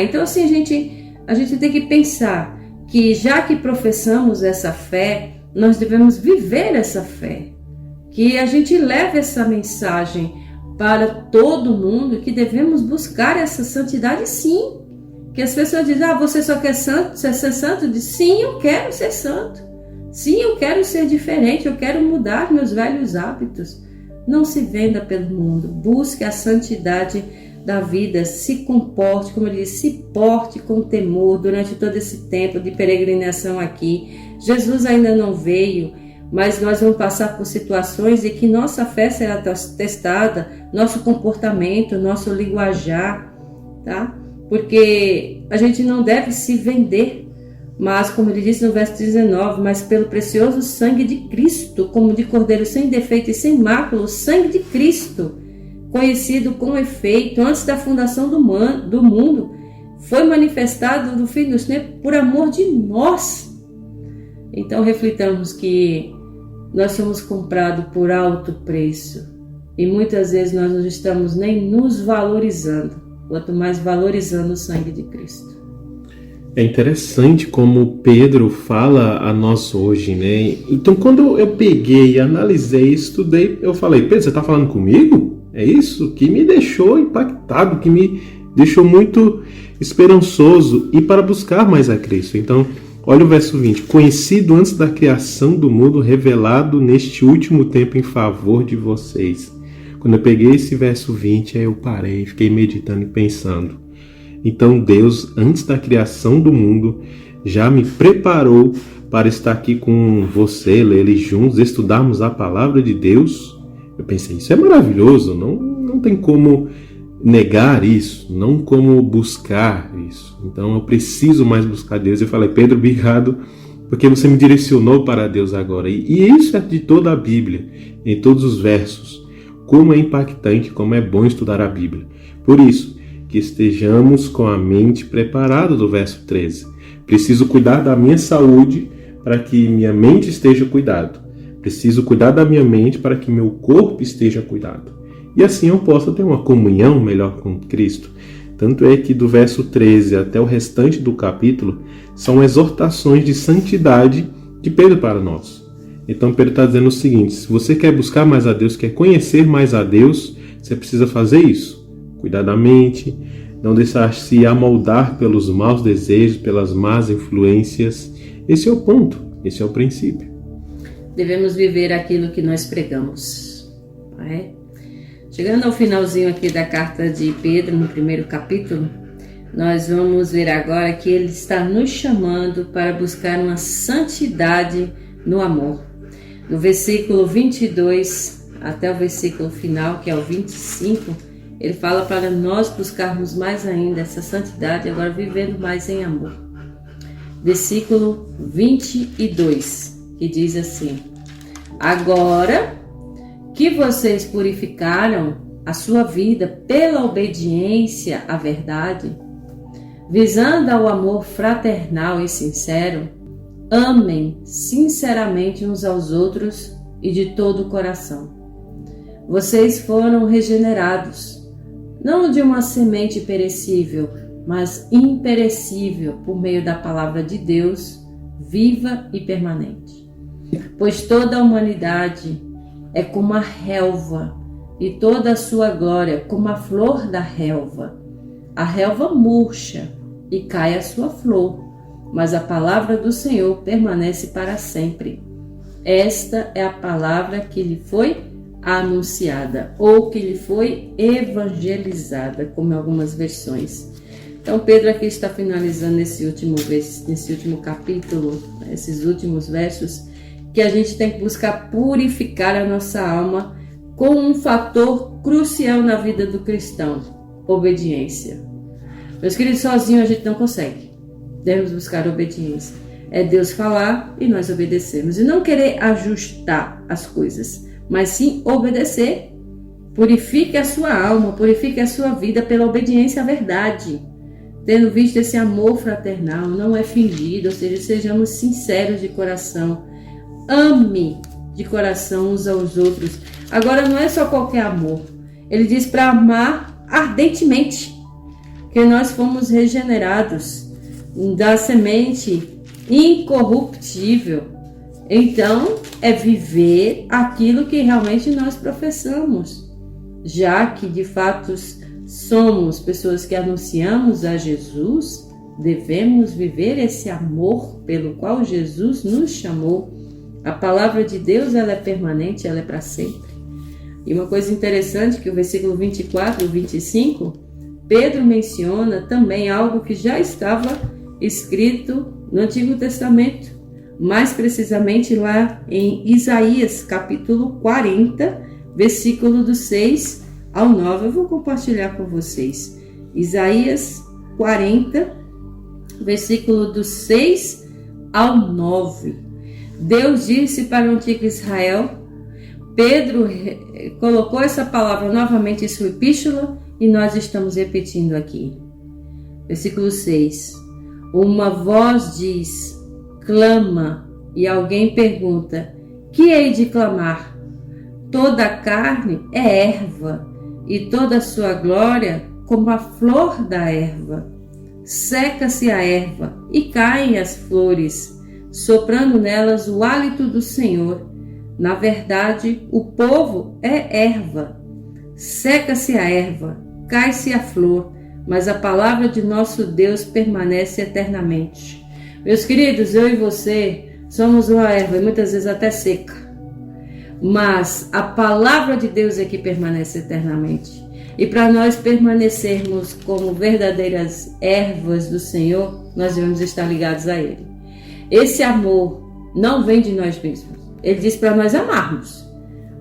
Então assim, a gente tem que pensar que já que professamos essa fé, nós devemos viver essa fé. Que a gente leve essa mensagem para todo mundo, que devemos buscar essa santidade, sim. Que as pessoas dizem, você só quer ser santo? Eu digo, sim, eu quero ser santo. Sim, eu quero ser diferente, eu quero mudar meus velhos hábitos. Não se venda pelo mundo, busque a santidade da vida, se comporte, como eu disse, se porte com temor durante todo esse tempo de peregrinação aqui. Jesus ainda não veio, mas nós vamos passar por situações em que nossa fé será testada, nosso comportamento, nosso linguajar, tá? Porque a gente não deve se vender Mas, como ele disse no verso 19, mas pelo precioso sangue de Cristo, como de cordeiro sem defeito e sem mácula, o sangue de Cristo, conhecido com efeito antes da fundação do mundo, foi manifestado no fim dos tempos por amor de nós. Então reflitamos que nós somos comprados por alto preço e muitas vezes nós não estamos nem nos valorizando, quanto mais valorizando o sangue de Cristo. É interessante como Pedro fala a nós hoje, né? Então, quando eu peguei, analisei, estudei, eu falei, Pedro, você está falando comigo? É isso que me deixou impactado, que me deixou muito esperançoso e para buscar mais a Cristo. Então, olha o verso 20. Conhecido antes da criação do mundo, revelado neste último tempo em favor de vocês. Quando eu peguei esse verso 20, aí eu parei, fiquei meditando e pensando. Então Deus, antes da criação do mundo, já me preparou para estar aqui com você, ler juntos, estudarmos a palavra de Deus. Eu pensei, isso é maravilhoso, não tem como negar isso, não como buscar isso. Então eu preciso mais buscar Deus. Eu falei, Pedro, obrigado, porque você me direcionou para Deus agora. E isso é de toda a Bíblia, em todos os versos. Como é impactante, como é bom estudar a Bíblia. Por isso, que estejamos com a mente preparada do verso 13. Preciso cuidar da minha saúde para que minha mente esteja cuidado. Preciso cuidar da minha mente para que meu corpo esteja cuidado. E assim eu possa ter uma comunhão melhor com Cristo. Tanto é que do verso 13 até o restante do capítulo são exortações de santidade de Pedro para nós. Então Pedro está dizendo o seguinte, se você quer buscar mais a Deus, quer conhecer mais a Deus, você precisa fazer isso. Cuidar da mente, não deixar-se amoldar pelos maus desejos, pelas más influências. Esse é o ponto, esse é o princípio. Devemos viver aquilo que nós pregamos. Não é? Chegando ao finalzinho aqui da carta de Pedro, no primeiro capítulo, nós vamos ver agora que ele está nos chamando para buscar uma santidade no amor. No versículo 22 até o versículo final, que é o 25, ele fala para nós buscarmos mais ainda essa santidade, agora vivendo mais em amor. Versículo 22, que diz assim: agora que vocês purificaram a sua vida pela obediência à verdade, visando ao amor fraternal e sincero, amem sinceramente uns aos outros e de todo o coração. Vocês foram regenerados, não de uma semente perecível, mas imperecível, por meio da palavra de Deus, viva e permanente. Pois toda a humanidade é como a relva, e toda a sua glória como a flor da relva. A relva murcha e cai a sua flor, mas a palavra do Senhor permanece para sempre. Esta é a palavra que lhe foi anunciada, ou que lhe foi evangelizada, como em algumas versões. Então Pedro aqui está finalizando nesse último capítulo, esses últimos versos, que a gente tem que buscar purificar a nossa alma com um fator crucial na vida do cristão: obediência. Meus queridos, sozinho a gente não consegue. Devemos buscar obediência. É Deus falar e nós obedecemos. E não querer ajustar as coisas, mas sim obedecer. Purifique a sua alma, purifique a sua vida pela obediência à verdade. Tendo visto esse amor fraternal, não é fingido, ou seja, sejamos sinceros de coração. Ame de coração uns aos outros. Agora, não é só qualquer amor. Ele diz para amar ardentemente, que nós fomos regenerados da semente incorruptível. Então, é viver aquilo que realmente nós professamos, já que de fato somos pessoas que anunciamos a Jesus, devemos viver esse amor pelo qual Jesus nos chamou. A palavra de Deus, ela é permanente, ela é para sempre. E uma coisa interessante que o versículo 24 e 25, Pedro menciona também algo que já estava escrito no Antigo Testamento, mais precisamente lá em Isaías, capítulo 40, versículo do 6 ao 9. Eu vou compartilhar com vocês. Isaías 40, versículo do 6 ao 9. Deus disse para o antigo Israel, Pedro colocou essa palavra novamente em sua epístola e nós estamos repetindo aqui. Versículo 6. Uma voz diz, clama, e alguém pergunta, que hei de clamar? Toda a carne é erva, e toda a sua glória como a flor da erva. Seca-se a erva e caem as flores, soprando nelas o hálito do Senhor. Na verdade, o povo é erva. Seca-se a erva, cai-se a flor, mas a palavra de nosso Deus permanece eternamente. Meus queridos, eu e você somos uma erva e muitas vezes até seca, mas a palavra de Deus é que permanece eternamente. E para nós permanecermos como verdadeiras ervas do Senhor, nós devemos estar ligados a Ele. Esse amor não vem de nós mesmos. Ele diz para nós amarmos,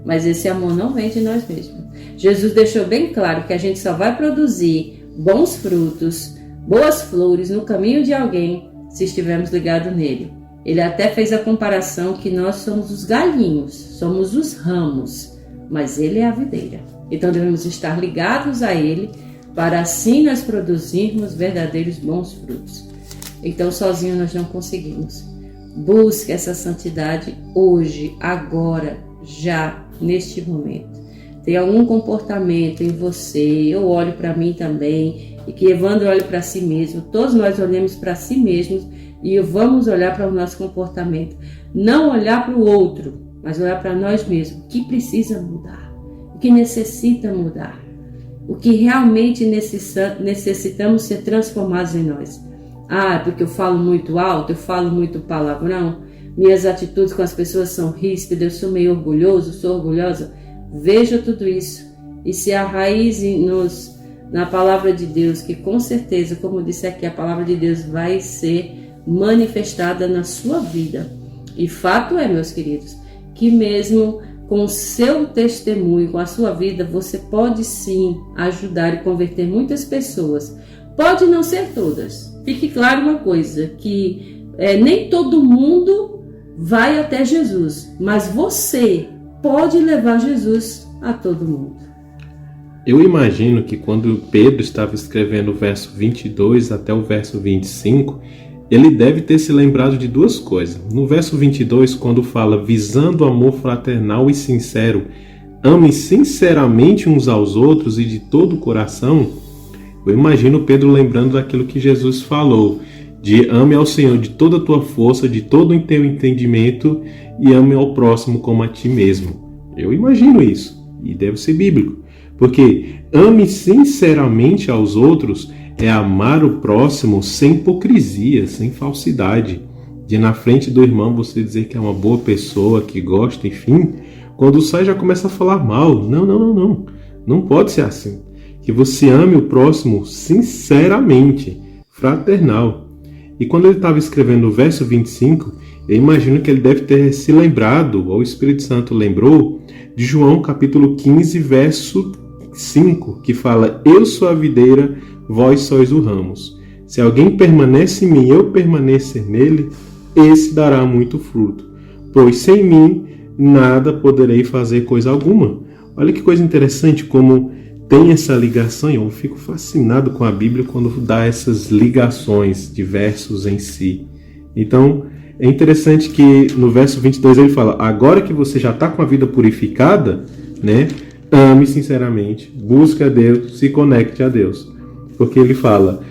mas esse amor não vem de nós mesmos. Jesus deixou bem claro que a gente só vai produzir bons frutos, boas flores no caminho de alguém se estivermos ligados nele. Ele até fez a comparação que nós somos os galhinhos, somos os ramos, mas ele é a videira. Então devemos estar ligados a ele para assim nós produzirmos verdadeiros bons frutos. Então sozinho nós não conseguimos. Busque essa santidade hoje, agora, já, neste momento. Tem algum comportamento em você, eu olho para mim também, e que Evandro olhe para si mesmo, todos nós olhamos para si mesmos e vamos olhar para o nosso comportamento. Não olhar para o outro, mas olhar para nós mesmos, o que precisa mudar, o que necessita mudar, o que realmente necessitamos ser transformados em nós. Ah, porque eu falo muito alto, eu falo muito palavrão, minhas atitudes com as pessoas são ríspidas, eu sou meio orgulhoso, sou orgulhosa. Veja tudo isso e se arraize na palavra de Deus, que com certeza, como disse aqui, a palavra de Deus vai ser manifestada na sua vida. E fato é, meus queridos, que mesmo com o seu testemunho, com a sua vida, você pode sim ajudar e converter muitas pessoas. Pode não ser todas. Fique claro uma coisa, que nem todo mundo vai até Jesus, mas você pode levar Jesus a todo mundo. Eu imagino que quando Pedro estava escrevendo o verso 22 até o verso 25, ele deve ter se lembrado de duas coisas. No verso 22, quando fala, visando o amor fraternal e sincero, amem sinceramente uns aos outros e de todo o coração, eu imagino Pedro lembrando daquilo que Jesus falou, de ame ao Senhor de toda a tua força, de todo o teu entendimento e ame ao próximo como a ti mesmo. Eu imagino isso, e deve ser bíblico, porque ame sinceramente aos outros é amar o próximo sem hipocrisia, sem falsidade, de na frente do irmão você dizer que é uma boa pessoa, que gosta, enfim, quando sai já começa a falar mal. Não pode ser assim. Que você ame o próximo sinceramente, fraternal. E quando ele estava escrevendo o verso 25, eu imagino que ele deve ter se lembrado, ou o Espírito Santo lembrou, de João capítulo 15, verso 5, que fala, eu sou a videira, vós sois os ramos. Se alguém permanece em mim e eu permanecer nele, esse dará muito fruto. Pois sem mim nada poderei fazer coisa alguma. Olha que coisa interessante como tem essa ligação, e eu fico fascinado com a Bíblia quando dá essas ligações de versos em si. Então, é interessante que no verso 22 ele fala, agora que você já está com a vida purificada, né, ame sinceramente, busque a Deus, se conecte a Deus. Porque ele fala,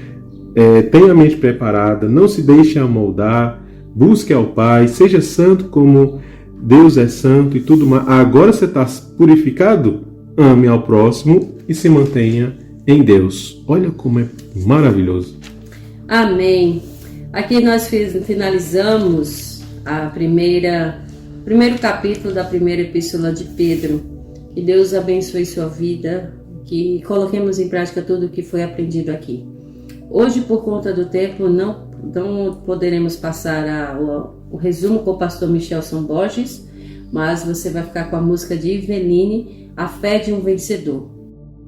tenha a mente preparada, não se deixe amoldar, busque ao Pai, seja santo como Deus é santo e tudo mais. Agora você está purificado? Ame ao próximo e se mantenha em Deus. Olha como é maravilhoso. Amém. Aqui nós finalizamos primeiro capítulo da primeira epístola de Pedro. Que Deus abençoe sua vida, que coloquemos em prática tudo o que foi aprendido aqui. Hoje, por conta do tempo, não poderemos passar o resumo com o pastor Michelson Borges, mas você vai ficar com a música de Iveline, A Fé de um Vencedor.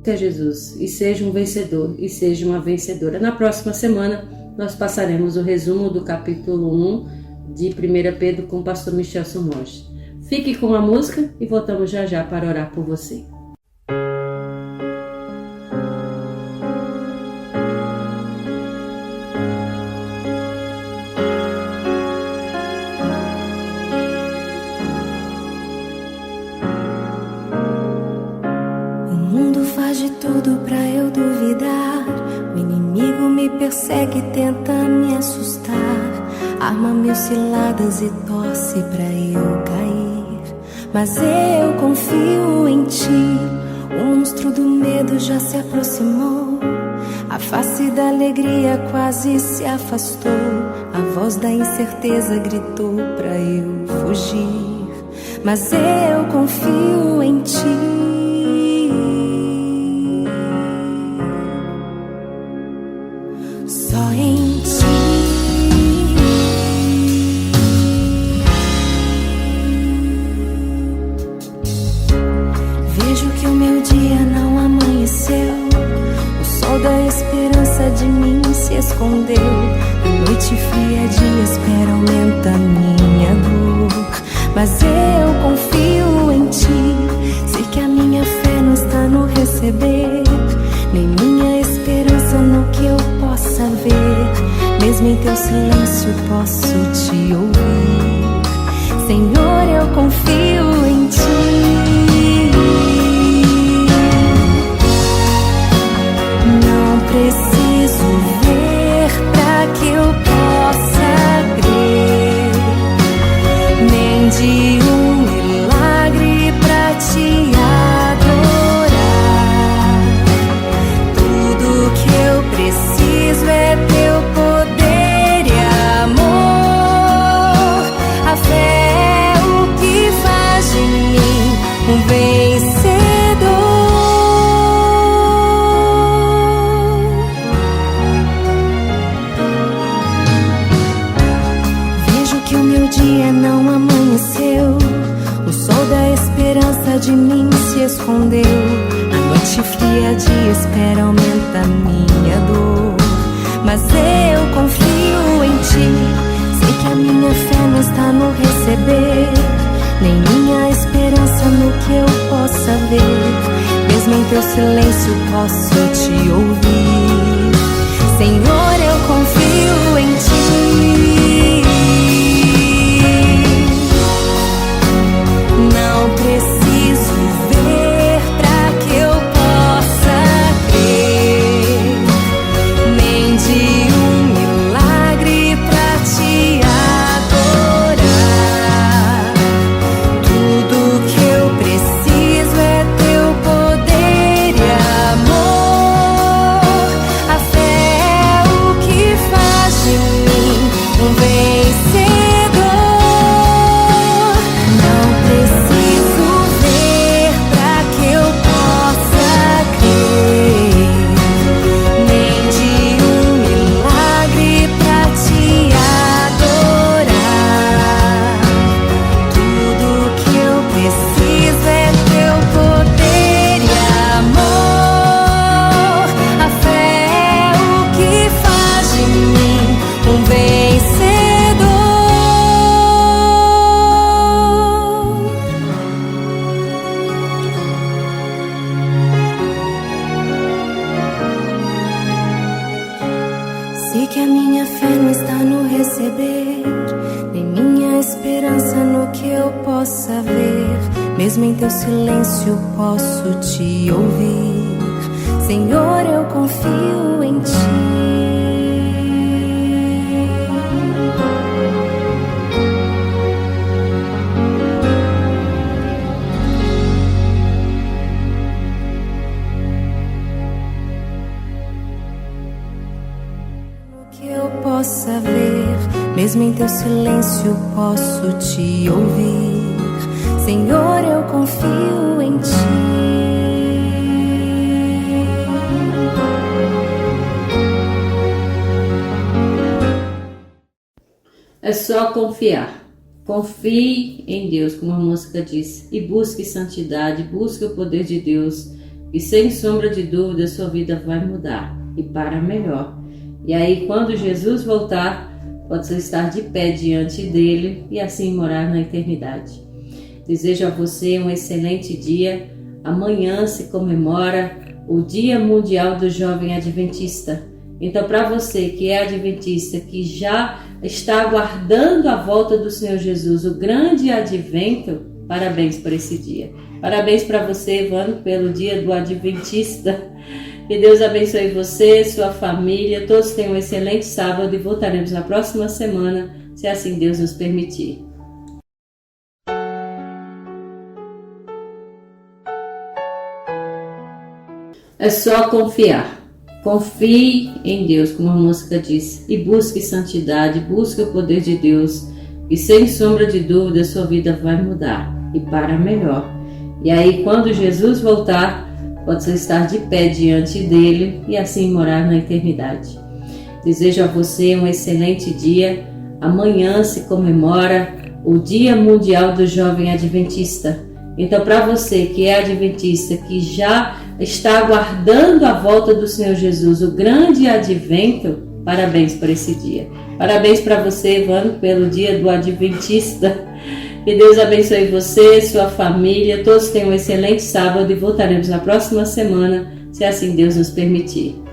Que é Jesus, e seja um vencedor, e seja uma vencedora. Na próxima semana, nós passaremos o resumo do capítulo 1 de 1 Pedro com o pastor Michel Somoge. Fique com a música e voltamos já já para orar por você. O mundo faz de tudo pra eu duvidar. O inimigo me persegue e tenta me assustar. Arma mil ciladas e torce pra eu cair. Mas eu confio em ti. O monstro do medo já se aproximou. A face da alegria quase se afastou. A voz da incerteza gritou pra eu fugir. Mas eu confio em ti. Só em ti. Vejo que o meu dia não amanheceu. O sol da esperança de mim se escondeu. A noite fria de espera aumenta minha dor. Mas eu confio em ti. Sei que a minha fé não está no receber, nem minha esperança no que eu possa ver. Mesmo em teu silêncio posso te ouvir. Senhor, eu confio em ti. Não preciso ver pra que eu possa crer, nem de um milagre pra te adorar. Tudo que eu preciso é teu poder e amor. A fé é o que faz de mim um vencedor. Vejo que o meu dia não amanheceu. O sol da esperança de mim se escondeu. A noite fria de espera aumenta minha dor. Mas eu confio em ti. Sei que a minha fé não está no receber, nem minha esperança no que eu possa ver. Mesmo em teu silêncio posso te ouvir. Senhor, eu confio em ti. Não preciso ver pra que eu possa crer, nem de um milagre pra te adorar. Tudo que eu preciso é teu poder e amor. A fé é o que faz de mim um vencedor. Não preciso ver pra que eu possa crer, nem de um milagre pra te adorar. Tudo que eu preciso é teu poder e amor. A fé é o que faz de mim um vencedor. Sei que a minha fé não está no receber, nem minha esperança no que eu possa ver. Mesmo em teu silêncio posso te ouvir. Senhor, eu confio em ti. Que eu possa ver, mesmo em teu silêncio posso te ouvir. Senhor, eu confio em ti. É só confiar. Confie em Deus, como a música diz, e busque santidade, busque o poder de Deus, e sem sombra de dúvida sua vida vai mudar, e para melhor. E aí, quando Jesus voltar, possa estar de pé diante dele e assim morar na eternidade. Desejo a você um excelente dia. Amanhã se comemora o Dia Mundial do Jovem Adventista. Então, para você que é adventista, que já está aguardando a volta do Senhor Jesus, o grande advento, parabéns por esse dia. Parabéns para você, Evandro, pelo Dia do Adventista. Que Deus abençoe você, sua família, todos tenham um excelente sábado e voltaremos na próxima semana, se assim Deus nos permitir. É só confiar. Confie em Deus, como a música diz, e busque santidade, busque o poder de Deus, e sem sombra de dúvida sua vida vai mudar, e para melhor. E aí, quando Jesus voltar, pode estar de pé diante dele e assim morar na eternidade. Desejo a você um excelente dia. Amanhã se comemora o Dia Mundial do Jovem Adventista. Então, para você que é adventista, que já está aguardando a volta do Senhor Jesus, o grande advento, parabéns por esse dia. Parabéns para você, Evandro, pelo Dia do Adventista. Que Deus abençoe você, sua família, todos tenham um excelente sábado e voltaremos na próxima semana, se assim Deus nos permitir.